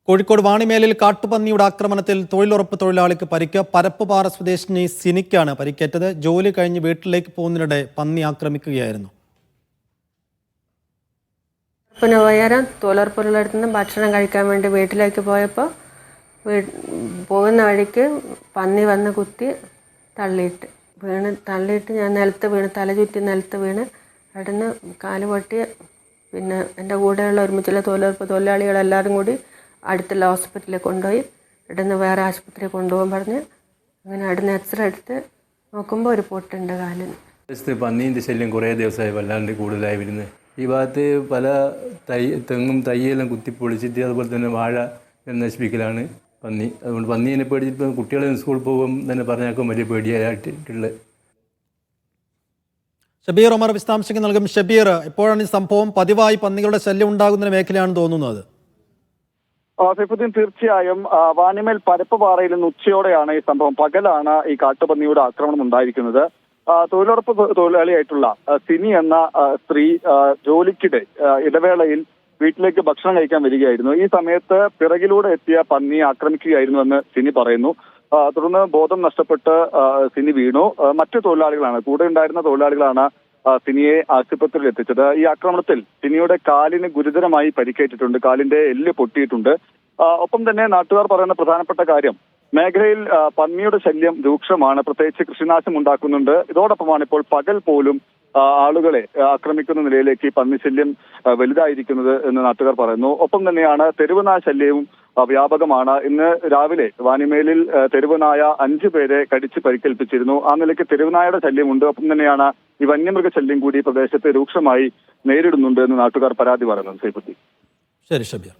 കോഴിക്കോട് വാണിമേലിൽ കാട്ടുപന്നിയുടെ ആക്രമണത്തിൽ തൊഴിലുറപ്പ് തൊഴിലാളിക്ക് പരിക്ക്. പരപ്പുപാറ സ്വദേശിനി സിനിക്കാണ് പരിക്കേറ്റത്. ജോലി കഴിഞ്ഞ് വീട്ടിലേക്ക് പോകുന്നതിനിടെ പന്നി ആക്രമിക്കുകയായിരുന്നു. പിന്നെ വൈകുന്നേരം തൊഴിലുറപ്പുള്ളടുത്ത് നിന്ന് ഭക്ഷണം കഴിക്കാൻ വേണ്ടി വീട്ടിലേക്ക് പോയപ്പോൾ പോകുന്ന വഴിക്ക് പന്നി വന്ന് കുത്തി തള്ളിയിട്ട് ഞാൻ നിലത്ത് വീണ്, തല ചുറ്റി നിലത്ത് വീണ് അവിടുന്ന് കാല് പൊട്ടി. പിന്നെ എൻ്റെ കൂടെയുള്ള ഒരുമിച്ചുള്ള തൊഴിലുറപ്പ് തൊഴിലാളികളെല്ലാവരും കൂടി അടുത്തുള്ള ഹോസ്പിറ്റലിൽ കൊണ്ടുപോയി. ഇവിടുന്ന് വേറെ ആശുപത്രിയിൽ കൊണ്ടുപോകാൻ പറഞ്ഞ് അങ്ങനെ അവിടുന്ന് എക്സ്റേ എടുത്ത് നോക്കുമ്പോൾ ഒരു പൊട്ടുണ്ട് കാലിന്. പന്നീൻ്റെ ശല്യം കുറേ ദിവസമായി വല്ലാണ്ട് കൂടുതലായി വരുന്നത്. ഈ ഭാഗത്ത് പല തെങ്ങും തയ്യെല്ലാം കുത്തിപ്പൊളിച്ചിട്ട് അതുപോലെ തന്നെ വാഴ നശിപ്പിക്കലാണ് പന്നി. അതുകൊണ്ട് പന്നീനെ പേടിച്ചിട്ട് കുട്ടികളെ സ്കൂളിൽ പോകും തന്നെ പറഞ്ഞാൽ വലിയ പേടിയായിട്ടുള്ളത്. ഷബീർ ഉമർ വിശദാംശങ്ങൾ നൽകും. ഷബീർ, എപ്പോഴാണ് ഈ സംഭവം? പതിവായി പന്നികളുടെ ശല്യം ഉണ്ടാകുന്ന മേഖലയാണെന്ന് തോന്നുന്നത്. സൈഫുദ്ദീൻ, തീർച്ചയായും വാണിമേൽ പരപ്പുപാറയിൽ നിന്ന് ഉച്ചയോടെയാണ് ഈ സംഭവം. പകലാണ് ഈ കാട്ടുപന്നിയുടെ ആക്രമണം ഉണ്ടായിരിക്കുന്നത്. തൊഴിലുറപ്പ് തൊഴിലാളിയായിട്ടുള്ള സിനി എന്ന സ്ത്രീ ജോലിക്കിടെ ഇടവേളയിൽ വീട്ടിലേക്ക് ഭക്ഷണം കഴിക്കാൻ വരികയായിരുന്നു. ഈ സമയത്ത് പിറകിലൂടെ എത്തിയ പന്നി ആക്രമിക്കുകയായിരുന്നുവെന്ന് സിനി പറയുന്നു. തുടർന്ന് ബോധം നഷ്ടപ്പെട്ട് സിനി വീണു. മറ്റു തൊഴിലാളികളാണ്, കൂടെ ഉണ്ടായിരുന്ന തൊഴിലാളികളാണ് സിനിയെ ആശുപത്രിയിൽ എത്തിച്ചത്. ഈ ആക്രമണത്തിൽ സിനിയുടെ കാലിന് ഗുരുതരമായി പരിക്കേറ്റിട്ടുണ്ട്. കാലിന്റെ എല്ല് പൊട്ടിയിട്ടുണ്ട്. ഒപ്പം തന്നെ നാട്ടുകാർ പറയുന്ന പ്രധാനപ്പെട്ട കാര്യം, മേഖലയിൽ പന്നിയുടെ ശല്യം രൂക്ഷമാണ്. പ്രത്യേകിച്ച് കൃഷിനാശം ഉണ്ടാക്കുന്നുണ്ട്. ഇതോടൊപ്പമാണ് ഇപ്പോൾ പകൽ പോലും ആളുകളെ ആക്രമിക്കുന്ന നിലയിലേക്ക് ഈ പന്നിശല്യം വലുതായിരിക്കുന്നത് എന്ന് നാട്ടുകാർ പറയുന്നു. ഒപ്പം തന്നെയാണ് തെരുവുനായ ശല്യവും വ്യാപകമാണ്. ഇന്ന് രാവിലെ വാണിമേലിൽ തെരുവുനായ 5 പേരെ കടിച്ച് പരിക്കേൽപ്പിച്ചിരുന്നു. ആ നിലയ്ക്ക് തെരുവുനായയുടെ ശല്യമുണ്ട്. ഒപ്പം തന്നെയാണ് ഈ വന്യമൃഗ ശല്യം കൂടി പ്രദേശത്തെ രൂക്ഷമായി നേരിടുന്നുണ്ട് എന്ന് നാട്ടുകാർ പരാതി പറയുന്നു. സൈഫുദ്ദീൻ. ശരി ഷബീർ.